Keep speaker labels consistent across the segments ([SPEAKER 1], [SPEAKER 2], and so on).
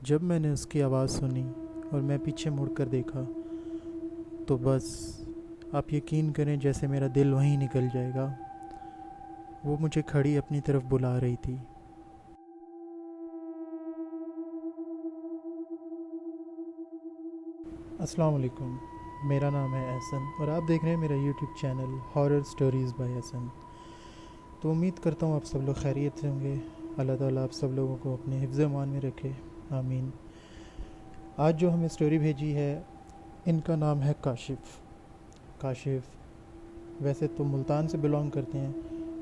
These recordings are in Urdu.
[SPEAKER 1] جب میں نے اس کی آواز سنی اور میں پیچھے مڑ کر دیکھا تو بس آپ یقین کریں جیسے میرا دل وہیں نکل جائے گا۔ وہ مجھے کھڑی اپنی طرف بلا رہی تھی۔ السلام علیکم، میرا نام ہے احسن اور آپ دیکھ رہے ہیں میرا YouTube channel horror stories by Ahsan. تو امید کرتا ہوں آپ سب لوگ خیریت سے ہوں گے۔ اللہ تعالیٰ آپ سب لوگوں کو اپنے حفظ امان میں رکھے، آمین۔ آج جو ہمیں سٹوری بھیجی ہے ان کا نام ہے کاشف ویسے تو ملتان سے بلانگ کرتے ہیں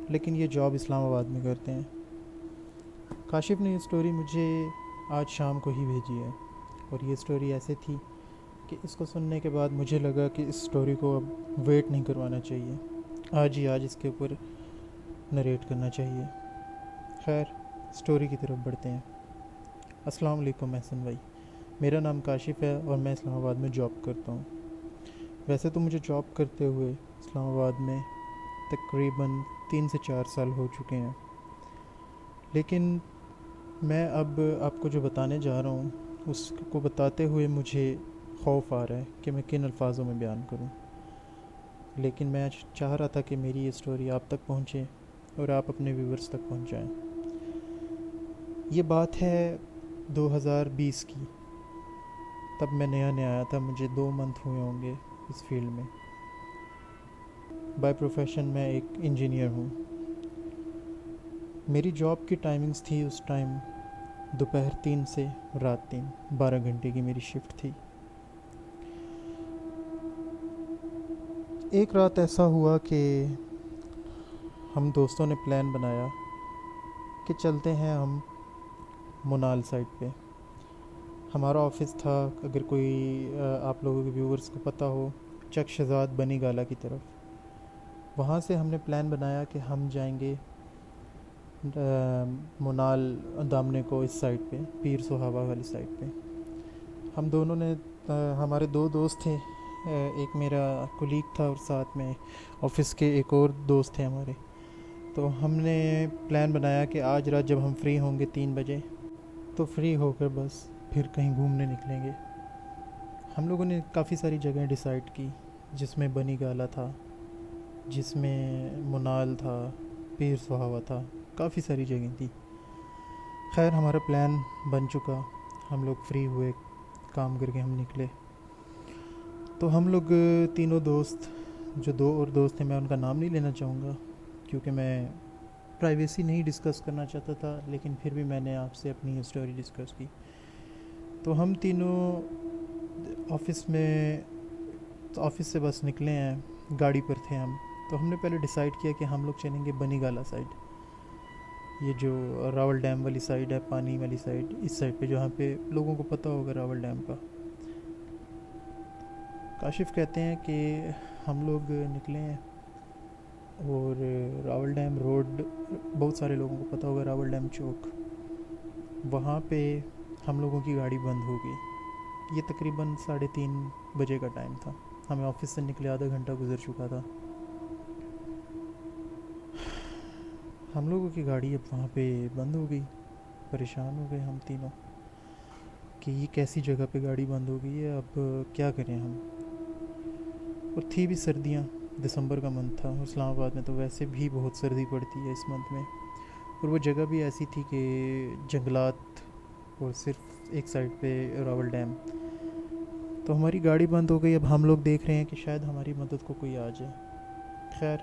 [SPEAKER 1] لیکن یہ جاب اسلام آباد میں کرتے ہیں۔ کاشف نے یہ سٹوری مجھے آج شام کو ہی بھیجی ہے اور یہ سٹوری ایسے تھی کہ اس کو سننے کے بعد مجھے لگا کہ اس سٹوری کو اب ویٹ نہیں کروانا چاہیے، آج اس کے اوپر نریٹ کرنا چاہیے۔ خیر، سٹوری کی طرف بڑھتے ہیں۔ السلام علیکم احسن بھائی، میرا نام کاشف ہے اور میں اسلام آباد میں جاب کرتا ہوں۔ ویسے تو مجھے جاب کرتے ہوئے اسلام آباد میں تقریباً 3 سے 4 سال ہو چکے ہیں، لیکن میں اب آپ کو جو بتانے جا رہا ہوں اس کو بتاتے ہوئے مجھے خوف آ رہا ہے کہ میں کن الفاظوں میں بیان کروں، لیکن میں چاہ رہا تھا کہ میری یہ سٹوری آپ تک پہنچے اور آپ اپنے ویورز تک پہنچائیں۔ یہ بات ہے 2020 کی، تب میں نیا آیا تھا، مجھے 2 منتھ ہوئے ہوں گے اس فیلڈ میں۔ بائی پروفیشن میں ایک انجینئر ہوں۔ میری جاب کی ٹائمنگز تھی اس ٹائم دوپہر 3 سے رات 3، 12 گھنٹے کی میری شفٹ تھی۔ ایک رات ایسا ہوا کہ ہم دوستوں نے پلان بنایا کہ چلتے ہیں ہم منال سائٹ پہ۔ ہمارا آفس تھا، اگر کوئی آپ لوگوں کے ویورز کو پتہ ہو، چک شہزاد بنی گالا کی طرف۔ وہاں سے ہم نے پلان بنایا کہ ہم جائیں گے منال دامنے کو، اس سائٹ پہ پیر سہاوا والی سائٹ پہ۔ ہم دونوں نے ہمارے 2 دوست تھے، ایک میرا کولیگ تھا اور ساتھ میں آفس کے ایک اور دوست تھے ہمارے۔ تو ہم نے پلان بنایا کہ آج رات جب ہم فری ہوں گے 3 بجے تو فری ہو کر بس پھر کہیں گھومنے نکلیں گے۔ ہم لوگوں نے کافی ساری جگہیں ڈیسائیڈ کی، جس میں بنی گالا تھا، جس میں منال تھا، پیر سہاوا تھا، کافی ساری جگہیں تھی۔ خیر، ہمارا پلان بن چکا، ہم لوگ فری ہوئے، کام کر کے ہم نکلے۔ تو ہم لوگ تینوں دوست، جو 2 اور دوست ہیں میں ان کا نام نہیں لینا چاہوں گا کیونکہ میں پرائیویسی نہیں ڈسکس کرنا چاہتا تھا، لیکن پھر بھی میں نے آپ سے اپنی اسٹوری ڈسکس کی۔ تو ہم تینوں آفس سے بس نکلے ہیں، گاڑی پر تھے ہم۔ تو ہم نے پہلے ڈیسائیڈ کیا کہ ہم لوگ چلیں گے بنی گالا سائڈ، یہ جو راول ڈیم والی سائڈ ہے، پانی والی سائڈ، اس سائڈ پہ جہاں پہ لوگوں کو پتہ ہوگا راول ڈیم کا۔ کاشف کہتے ہیں کہ ہم لوگ نکلے ہیں اور راول ڈیم روڈ، بہت سارے لوگوں کو پتہ ہوگا راول ڈیم چوک، وہاں پہ ہم لوگوں کی گاڑی بند ہو گئی۔ یہ تقریباً 3:30 بجے کا ٹائم تھا، ہمیں آفس سے نکلے آدھا گھنٹہ گزر چکا تھا۔ ہم لوگوں کی گاڑی اب وہاں پہ بند ہو گئی، پریشان ہو گئے ہم تینوں کہ یہ کیسی جگہ پہ گاڑی بند ہو گئی ہے، اب کیا کریں ہم۔ اور تھی بھی سردیاں، دسمبر کا منتھ تھا، اسلام آباد میں تو ویسے بھی بہت سردی پڑتی ہے اس منتھ میں، اور وہ جگہ بھی ایسی تھی کہ جنگلات اور صرف ایک سائڈ پہ راول ڈیم۔ تو ہماری گاڑی بند ہو گئی، اب ہم لوگ دیکھ رہے ہیں کہ شاید ہماری مدد کو کوئی آ جائے۔ خیر،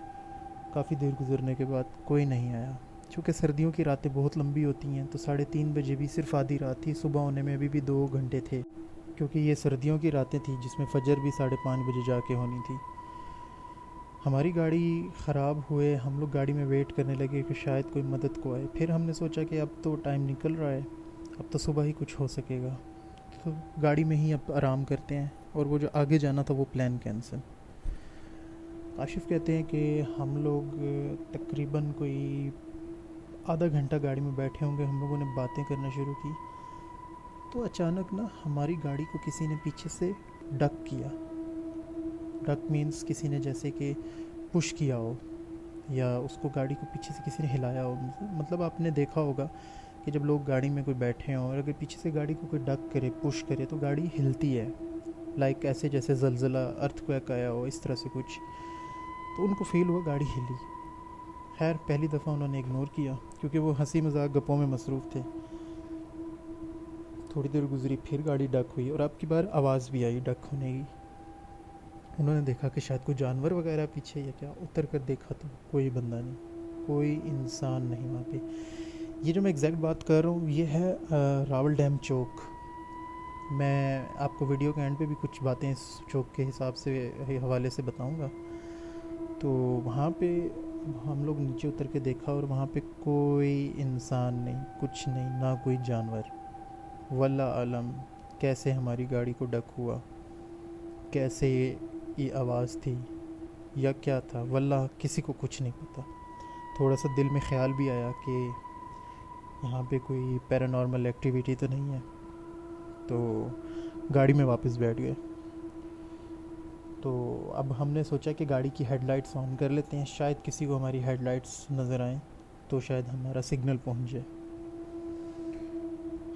[SPEAKER 1] کافی دیر گزرنے کے بعد کوئی نہیں آیا۔ چونکہ سردیوں کی راتیں بہت لمبی ہوتی ہیں تو 3:30 بجے بھی صرف آدھی رات تھی، صبح ہونے میں ابھی بھی 2 گھنٹے تھے، کیونکہ یہ سردیوں کی راتیں تھیں جس میں فجر بھی 5:30 بجے جا کے ہونی تھی۔ ہماری گاڑی خراب ہوئے، ہم لوگ گاڑی میں ویٹ کرنے لگے کہ شاید کوئی مدد کو آئے۔ پھر ہم نے سوچا کہ اب تو ٹائم نکل رہا ہے، اب تو صبح ہی کچھ ہو سکے گا، تو گاڑی میں ہی اب آرام کرتے ہیں، اور وہ جو آگے جانا تھا وہ پلان کینسل۔ کاشف کہتے ہیں کہ ہم لوگ تقریباً کوئی آدھا گھنٹہ گاڑی میں بیٹھے ہوں گے، ہم لوگوں نے باتیں کرنا شروع کی، تو اچانک ہماری گاڑی کو کسی نے پیچھے سے ڈک کیا۔ ڈک مینس کسی نے جیسے کہ پش کیا ہو، یا اس کو گاڑی کو پیچھے سے کسی نے ہلایا ہو۔ مطلب آپ نے دیکھا ہوگا کہ جب لوگ گاڑی میں کوئی بیٹھے ہوں اور اگر پیچھے سے گاڑی کو کوئی ڈک کرے، پش کرے، تو گاڑی ہلتی ہے، لائک ایسے جیسے زلزلہ، ارتھ کویک آیا ہو، اس طرح سے کچھ. تو ان کو فیل ہوا گاڑی ہلی. خیر پہلی دفعہ انہوں نے اگنور کیا کیونکہ وہ ہنسی مذاق گپوں میں مصروف تھے. تھوڑی دیر گزری، پھر گاڑی ڈک ہوئی اور اب کی بار آواز بھی آئی ڈک ہونے کی. انہوں نے دیکھا کہ شاید کوئی جانور وغیرہ پیچھے یا کیا. اتر کر دیکھا تو کوئی بندہ نہیں، کوئی انسان نہیں وہاں پہ. یہ جو میں ایگزیکٹ بات کر رہا ہوں یہ ہے راول ڈیم چوک. میں آپ کو ویڈیو کے اینڈ پہ بھی کچھ باتیں اس چوک کے حساب سے حوالے سے بتاؤں گا. تو وہاں پہ ہم لوگ نیچے اتر کے دیکھا اور وہاں پہ کوئی انسان نہیں، کچھ نہیں، نہ کوئی جانور. واللہ عالم کیسے ہماری گاڑی کو ڈک ہوا، کیسے یہ آواز تھی یا کیا تھا، واللہ کسی کو کچھ نہیں پتا. تھوڑا سا دل میں خیال بھی آیا کہ یہاں پہ کوئی پیرانارمل ایکٹیویٹی تو نہیں ہے. تو گاڑی میں واپس بیٹھ گئے. تو اب ہم نے سوچا کہ گاڑی کی ہیڈ لائٹس آن کر لیتے ہیں، شاید کسی کو ہماری ہیڈ لائٹس نظر آئیں تو شاید ہمارا سگنل پہنچ جائے.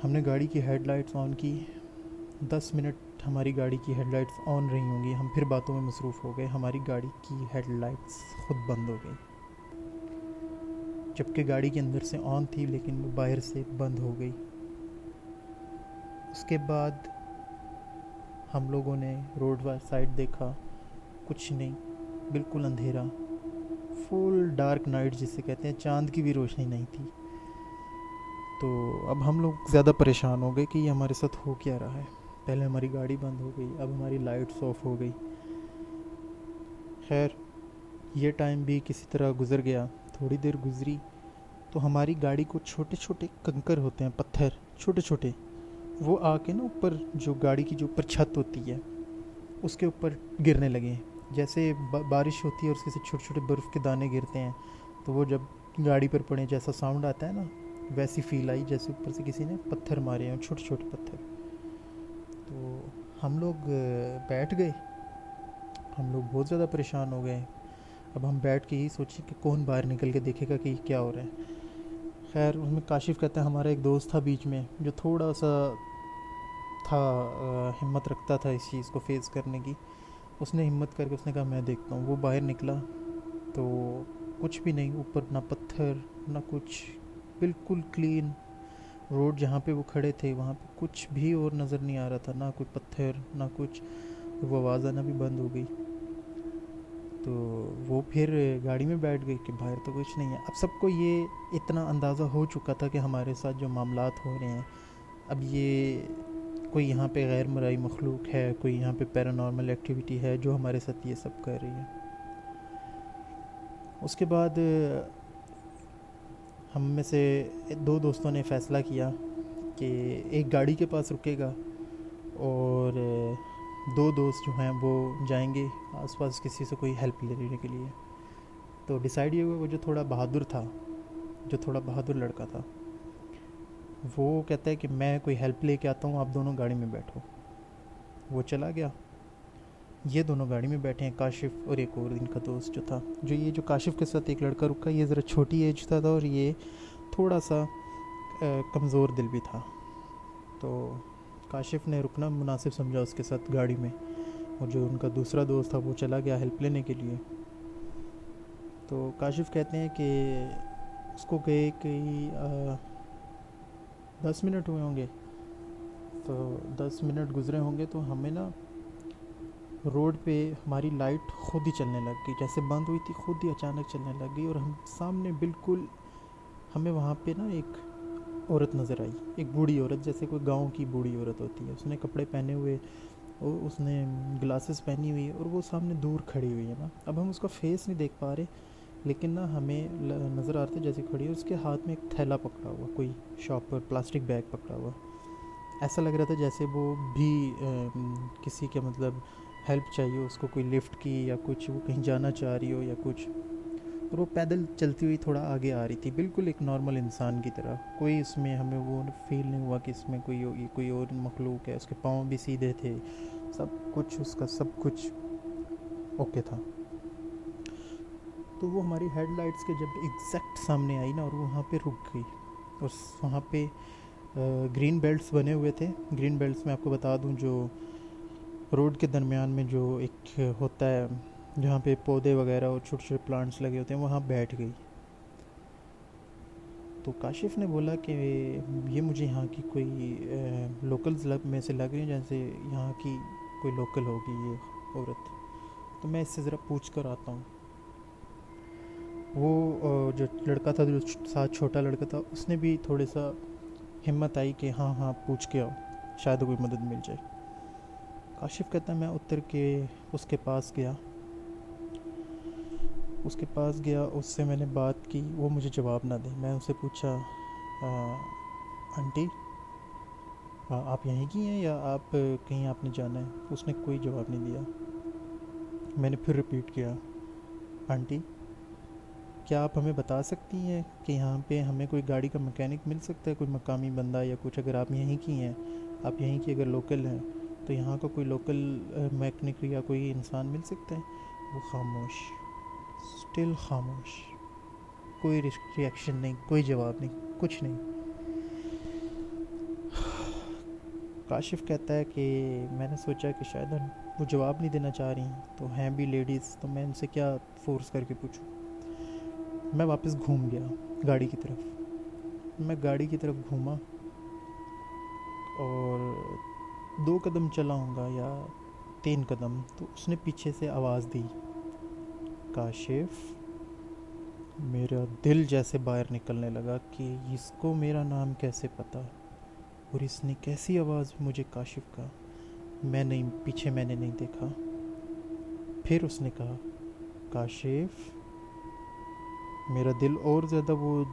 [SPEAKER 1] ہم نے گاڑی کی ہیڈ لائٹس آن کی. 10 منٹ ہماری گاڑی کی ہیڈ لائٹس آن رہی ہوں گی، ہم پھر باتوں میں مصروف ہو گئے. ہماری گاڑی کی ہیڈ لائٹس خود بند ہو گئی، جبکہ گاڑی کے اندر سے آن تھی لیکن وہ باہر سے بند ہو گئی. اس کے بعد ہم لوگوں نے روڈ سائڈ دیکھا، کچھ نہیں، بالکل اندھیرا، فل ڈارک نائٹ جسے کہتے ہیں، چاند کی بھی روشنی نہیں تھی. تو اب ہم لوگ زیادہ پریشان ہو گئے کہ یہ ہمارے ساتھ ہو کیا رہا ہے. پہلے ہماری گاڑی بند ہو گئی، اب ہماری لائٹس آف ہو گئی. خیر یہ ٹائم بھی کسی طرح گزر گیا. تھوڑی دیر گزری تو ہماری گاڑی کو چھوٹے چھوٹے کنکر ہوتے ہیں، پتھر چھوٹے چھوٹے، وہ آ کے نا اوپر جو گاڑی کی جو اوپر چھت ہوتی ہے اس کے اوپر گرنے لگے. جیسے بارش ہوتی ہے اور اس کے سے چھوٹے چھوٹے برف کے دانے گرتے ہیں تو وہ جب گاڑی پر پڑے جیسا ساؤنڈ آتا ہے نا، ویسی فیل آئی جیسے اوپر سے کسی نے پتھر مارے ہیں، چھوٹے چھوٹے پتھر. تو ہم لوگ بیٹھ گئے. ہم لوگ بہت زیادہ پریشان ہو گئے. اب ہم بیٹھ کے ہی سوچیں کہ کون باہر نکل کے دیکھے گا کہ یہ کیا ہو رہا ہے. خیر اس میں کاشف کہتا ہے ہمارا ایک دوست تھا بیچ میں جو تھوڑا سا تھا ہمت رکھتا تھا اس چیز کو فیس کرنے کی. اس نے ہمت کر کے اس نے کہا میں دیکھتا ہوں. وہ باہر نکلا تو کچھ بھی نہیں، اوپر نہ پتھر نہ کچھ، بالکل کلین روڈ. جہاں پہ وہ کھڑے تھے وہاں پہ کچھ بھی اور نظر نہیں آ رہا تھا، نہ کوئی پتھر نہ کچھ. وہ آواز آنا بھی بند ہو گئی. تو وہ پھر گاڑی میں بیٹھ گئی کہ باہر تو کچھ نہیں ہے. اب سب کو یہ اتنا اندازہ ہو چکا تھا کہ ہمارے ساتھ جو معاملات ہو رہے ہیں، اب یہ کوئی یہاں پہ غیر مرئی مخلوق ہے، کوئی یہاں پہ پیرانارمل ایکٹیویٹی ہے جو ہمارے ساتھ یہ سب کر رہی ہے. اس کے بعد ہم میں سے 2 دوستوں نے فیصلہ کیا کہ ایک گاڑی کے پاس رکے گا اور 2 دوست جو ہیں وہ جائیں گے آس پاس کسی سے کوئی ہیلپ لینے کے لیے. تو ڈیسائیڈ یہ ہوا وہ جو تھوڑا بہادر تھا، جو تھوڑا بہادر لڑکا تھا، وہ کہتا ہے کہ میں کوئی ہیلپ لے کے آتا ہوں، آپ دونوں گاڑی میں بیٹھو. وہ چلا گیا. یہ دونوں گاڑی میں بیٹھے ہیں، کاشف اور ایک اور ان کا دوست جو تھا. جو یہ جو کاشف کے ساتھ ایک لڑکا رکا، یہ ذرا چھوٹی ایج کا تھا اور یہ تھوڑا سا کمزور دل بھی تھا. تو کاشف نے رکنا مناسب سمجھا اس کے ساتھ گاڑی میں، اور جو ان کا دوسرا دوست تھا وہ چلا گیا ہیلپ لینے کے لیے. تو کاشف کہتے ہیں کہ اس کو گئے کہ 10 منٹ ہوئے ہوں گے. تو 10 منٹ گزرے ہوں گے تو ہمیں نا روڈ پہ ہماری لائٹ خود ہی چلنے لگ گئی، جیسے بند ہوئی تھی خود ہی اچانک چلنے لگ گئی. اور ہم سامنے بالکل ہمیں وہاں پہ نا ایک عورت نظر آئی، ایک بوڑھی عورت، جیسے کوئی گاؤں کی بوڑھی عورت ہوتی ہے. اس نے کپڑے پہنے ہوئے اور اس نے گلاسز پہنی ہوئی اور وہ سامنے دور کھڑی ہوئی ہے نا. اب ہم اس کا فیس نہیں دیکھ پا رہے لیکن نا ہمیں نظر آتے جیسے کھڑی ہے. اس کے ہاتھ میں ایک تھیلا پکڑا ہوا، کوئی شاپ پر پلاسٹک بیگ پکڑا ہوا. ایسا لگ رہا تھا جیسے وہ بھی کسی کے مطلب ہیلپ چاہیے اس کو، کوئی لفٹ کی یا کچھ، وہ کہیں جانا چاہ رہی ہو یا کچھ. اور وہ پیدل چلتی ہوئی تھوڑا آگے آ رہی تھی، بالکل ایک نارمل انسان کی طرح. کوئی اس میں ہمیں وہ فیل نہیں ہوا کہ اس میں کوئی اور مخلوق ہے. اس کے پاؤں بھی سیدھے تھے، سب کچھ اس کا سب کچھ اوکے تھا. تو وہ ہماری ہیڈ لائٹس کے جب ایگزیکٹ سامنے آئی نا اور وہاں پہ رک گئی. اس وہاں پہ گرین بیلٹس بنے ہوئے تھے. گرین بیلٹس میں آپ کو بتا دوں جو روڈ کے درمیان میں جو ایک ہوتا ہے جہاں پہ پودے وغیرہ اور چھوٹے چھوٹے پلانٹس لگے ہوتے ہیں, وہاں بیٹھ گئی. تو کاشف نے بولا کہ یہ مجھے یہاں کی کوئی لوکلز میں سے لگ رہی ہیں, جیسے یہاں کی کوئی لوکل ہوگی یہ عورت, تو میں اس سے ذرا پوچھ کر آتا ہوں. وہ جو لڑکا تھا, جو ساتھ چھوٹا لڑکا تھا, اس نے بھی تھوڑے سا ہمت آئی کہ ہاں ہاں پوچھ کے آؤ, شاید کوئی مدد مل جائے. کاشف کہتا ہے میں اتر کے اس کے پاس گیا, اس سے میں نے بات کی. وہ مجھے جواب نہ دے. میں اسے پوچھا آنٹی آپ یہیں کی ہیں یا آپ کہیں آپ نے جانا ہے؟ اس نے کوئی جواب نہیں دیا. میں نے پھر ریپیٹ کیا آنٹی کیا آپ ہمیں بتا سکتی ہیں کہ یہاں پہ ہمیں کوئی گاڑی کا مکینک مل سکتا ہے, کوئی مقامی بندہ یا کچھ؟ اگر آپ یہیں کی ہیں, آپ یہیں کی اگر لوکل ہیں, تو یہاں کا کوئی لوکل میکنک یا کوئی انسان مل سکتا ہے؟ وہ خاموش, اسٹل خاموش, کوئی ریئیکشن نہیں, کوئی جواب نہیں, کچھ نہیں. کاشف کہتا ہے کہ میں نے سوچا کہ شاید وہ جواب نہیں دینا چاہ رہی ہیں, تو ہیں بھی لیڈیز, تو میں ان سے کیا فورس کر کے پوچھوں. میں واپس گھوم گیا گاڑی کی طرف. میں گاڑی کی طرف گھوما اور 2 قدم چلا ہوں گا یا 3 قدم, تو اس نے پیچھے سے آواز دی کاشف. میرا دل جیسے باہر نکلنے لگا کہ اس کو میرا نام کیسے پتا, اور اس نے کیسی آواز مجھے کاشف کہا. میں نے نہیں دیکھا. پھر اس نے کہا کاشف. میرا دل اور زیادہ وہ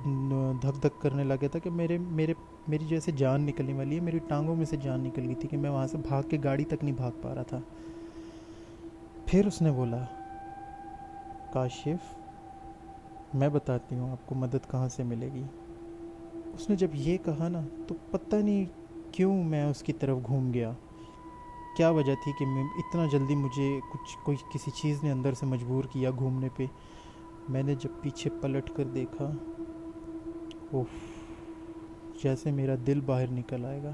[SPEAKER 1] دھک دھک کرنے لگا تھا کہ میری جیسے جان نکلنے والی ہے, میری ٹانگوں میں سے جان نکل گئی تھی کہ میں وہاں سے بھاگ کے گاڑی تک نہیں بھاگ پا رہا تھا. پھر اس نے بولا کاشف میں بتاتی ہوں آپ کو مدد کہاں سے ملے گی. اس نے جب یہ کہا نا, تو پتہ نہیں کیوں میں اس کی طرف گھوم گیا. کیا وجہ تھی کہ میں اتنا جلدی مجھے کوئی کسی چیز نے اندر سے مجبور کیا گھومنے پہ. میں نے جب پیچھے پلٹ کر دیکھا, اوف, جیسے میرا دل باہر نکل آئے گا.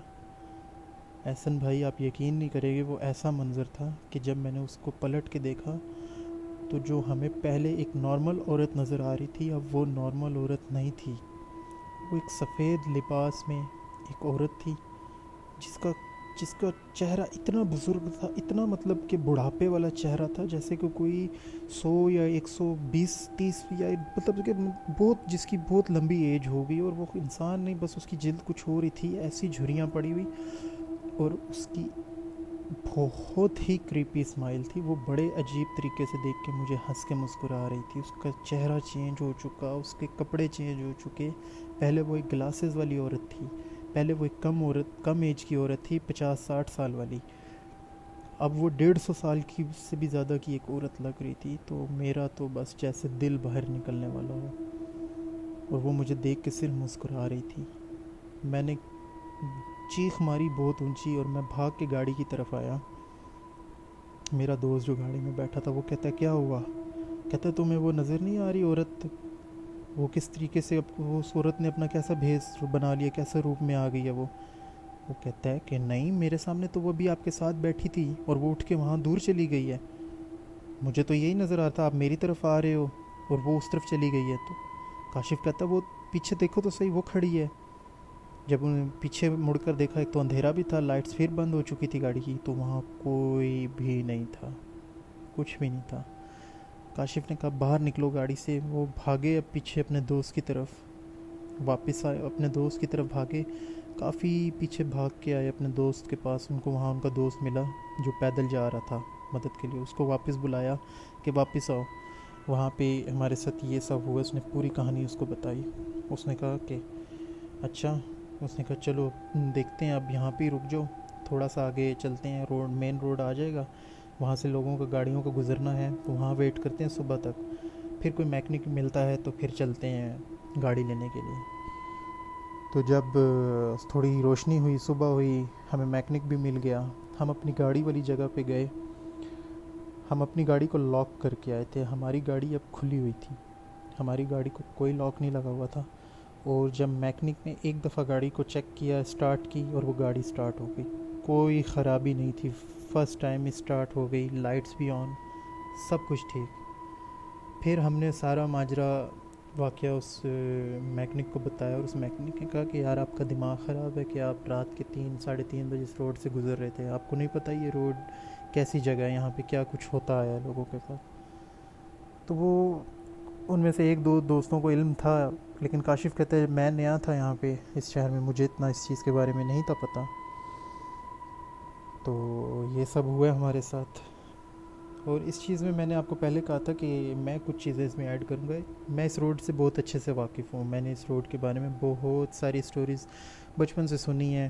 [SPEAKER 1] احسن بھائی آپ یقین نہیں کریں گے, وہ ایسا منظر تھا کہ جب میں نے اس کو پلٹ کے دیکھا, تو جو ہمیں پہلے ایک نارمل عورت نظر آ رہی تھی, اب وہ نارمل عورت نہیں تھی. وہ ایک سفید لباس میں ایک عورت تھی جس کا چہرہ اتنا بزرگ تھا, اتنا مطلب کہ بڑھاپے والا چہرہ تھا, جیسے کہ کوئی 100 یا 120-130 یا مطلب کہ جس کی بہت لمبی ایج ہو گئی, اور وہ انسان نہیں, بس اس کی جلد کچھ ہو رہی تھی, ایسی جھریاں پڑی ہوئی, اور اس کی بہت ہی کریپی اسمائل تھی. وہ بڑے عجیب طریقے سے دیکھ کے مجھے ہنس کے مسکرا رہی تھی. اس کا چہرہ چینج ہو چکا, اس کے کپڑے چینج ہو چکے. پہلے وہ ایک گلاسز والی عورت تھی, پہلے وہ ایک کم ایج کی عورت تھی, 50-60 سال والی. اب وہ 150 سال کی سے بھی زیادہ کی ایک عورت لگ رہی تھی. تو میرا تو بس جیسے دل باہر نکلنے والا ہو, اور وہ مجھے دیکھ کے صرف مسکرا رہی تھی. میں نے چیخ ماری بہت اونچی, اور میں بھاگ کے گاڑی کی طرف آیا. میرا دوست جو گاڑی میں بیٹھا تھا, وہ کہتا ہے کیا ہوا؟ کہتا ہے تمہیں وہ نظر نہیں آ رہی عورت, وہ کس طریقے سے اس عورت نے اپنا کیسا بھیس بنا لیا, کیسا روپ میں آ گئی ہے وہ کہتا ہے کہ نہیں, میرے سامنے تو وہ بھی آپ کے ساتھ بیٹھی تھی, اور وہ اٹھ کے وہاں دور چلی گئی ہے. مجھے تو یہی نظر آتا آپ میری طرف آ رہے ہو اور وہ اس طرف چلی گئی ہے. تو کاشف کہتا ہے وہ پیچھے دیکھو تو صحیح, وہ کھڑی ہے. جب انہوں نے پیچھے مڑ کر دیکھا, ایک تو اندھیرا بھی تھا, لائٹس پھر بند ہو چکی تھی گاڑی کی, تو وہاں کوئی بھی نہیں تھا, کچھ بھی نہیں تھا. کاشف نے کہا باہر نکلو گاڑی سے. وہ بھاگے اب پیچھے اپنے دوست کی طرف, واپس آئے اپنے دوست کی طرف بھاگے, کافی پیچھے بھاگ کے آئے اپنے دوست کے پاس. ان کو وہاں ان کا دوست ملا جو پیدل جا رہا تھا مدد کے لیے. اس کو واپس بلایا کہ واپس آؤ, وہاں پہ ہمارے ساتھ یہ سب ہوا. اس نے پوری کہانی اس کو بتائی. اس نے کہا کہ اچھا, اس نے کہا چلو دیکھتے ہیں, اب یہاں پہ ہی رک جاؤ, تھوڑا سا آگے چلتے ہیں, مین روڈ آ جائے گا, وہاں سے لوگوں کا گاڑیوں کا گزرنا ہے, تو وہاں ویٹ کرتے ہیں صبح تک, پھر کوئی میکنک ملتا ہے تو پھر چلتے ہیں گاڑی لینے کے لیے. تو جب تھوڑی روشنی ہوئی, صبح ہوئی, ہمیں میکنک بھی مل گیا. ہم اپنی گاڑی والی جگہ پہ گئے. ہم اپنی گاڑی کو لاک کر کے آئے تھے. ہماری گاڑی اب کھلی ہوئی تھی, ہماری گاڑی کو کوئی لاک نہیں لگا ہوا تھا. اور جب میکنک نے ایک دفعہ گاڑی کو چیک کیا، اسٹارٹ کی، اور وہ گاڑی اسٹارٹ ہو گئی، کوئی خرابی نہیں تھی، فرسٹ ٹائم اسٹارٹ ہو گئی، لائٹس بھی آن، سب کچھ ٹھیک۔ پھر ہم نے سارا ماجرا واقعہ اس میکنک کو بتایا، اور اس میکنک نے کہا کہ یار آپ کا دماغ خراب ہے کہ آپ رات کے 3 ساڑھے 3 بجے اس روڈ سے گزر رہے تھے، آپ کو نہیں پتہ یہ روڈ کیسی جگہ ہے، یہاں پہ کیا کچھ ہوتا آیا لوگوں کے ساتھ۔ تو وہ ان میں سے ایک دو دوستوں کو علم تھا، لیکن کاشف کہتا ہے میں نیا تھا یہاں پہ اس شہر میں، مجھے اتنا اس چیز کے بارے میں نہیں تھا پتہ۔ تو یہ سب ہوا ہمارے ساتھ، اور اس چیز میں نے آپ کو پہلے کہا تھا کہ میں کچھ چیزیں اس میں ایڈ کروں گا۔ میں اس روڈ سے بہت اچھے سے واقف ہوں، میں نے اس روڈ کے بارے میں بہت ساری سٹوریز بچپن سے سنی ہیں،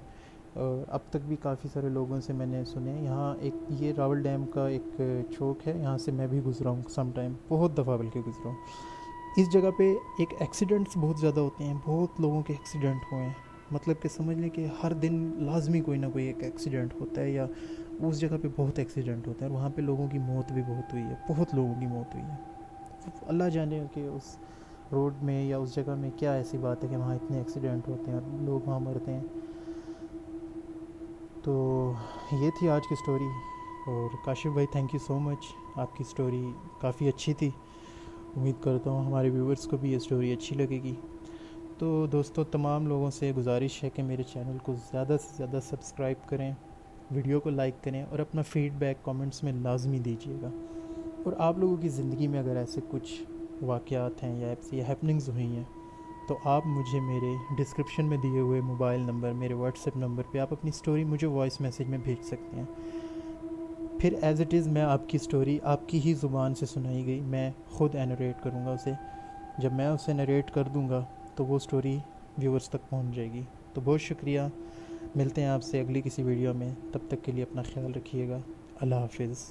[SPEAKER 1] اور اب تک بھی کافی سارے لوگوں سے میں نے سنے ہیں۔ یہاں ایک یہ راول ڈیم کا ایک چوک ہے، یہاں سے میں بھی گزرا ہوں سم ٹائم، بہت دفعہ بلکہ گزرا ہوں۔ اس جگہ پہ ایک ایکسیڈنٹس بہت زیادہ ہوتے ہیں، بہت لوگوں کے ایکسیڈنٹ ہوئے ہیں، مطلب کہ سمجھ لیں کہ ہر دن لازمی کوئی نہ کوئی ایک ایکسیڈنٹ ہوتا ہے، یا اس جگہ پہ بہت ایکسیڈنٹ ہوتے ہیں، اور وہاں پہ لوگوں کی موت بھی بہت ہوئی ہے، بہت لوگوں کی موت ہوئی ہے۔ اللہ جانے کہ اس روڈ میں یا اس جگہ میں کیا ایسی بات ہے کہ وہاں اتنے ایکسیڈنٹ ہوتے ہیں اور لوگ وہاں مرتے ہیں۔ تو یہ تھی آج کی سٹوری، اور کاشف بھائی تھینک یو سو مچ، آپ کی سٹوری کافی اچھی تھی، امید کرتا ہوں ہمارے ویورز کو بھی یہ سٹوری اچھی لگے گی۔ تو دوستو، تمام لوگوں سے گزارش ہے کہ میرے چینل کو زیادہ سے زیادہ سبسکرائب کریں، ویڈیو کو لائک کریں، اور اپنا فیڈ بیک کامنٹس میں لازمی دیجیے گا۔ اور آپ لوگوں کی زندگی میں اگر ایسے کچھ واقعات ہیں یا ایسی ہیپننگز ہوئی ہیں، تو آپ مجھے میرے ڈسکرپشن میں دیے ہوئے موبائل نمبر، میرے واٹس ایپ نمبر پہ آپ اپنی سٹوری مجھے وائس میسیج میں بھیج سکتے ہیں۔ پھر ایز اٹ از میں آپ کی سٹوری آپ کی ہی زبان سے سنائی گئی میں خود انریٹ کروں گا اسے۔ جب میں اسے نریٹ کر دوں گا تو وہ سٹوری ویورز تک پہنچ جائے گی۔ تو بہت شکریہ، ملتے ہیں آپ سے اگلی کسی ویڈیو میں، تب تک کے لیے اپنا خیال رکھیے گا، اللہ حافظ۔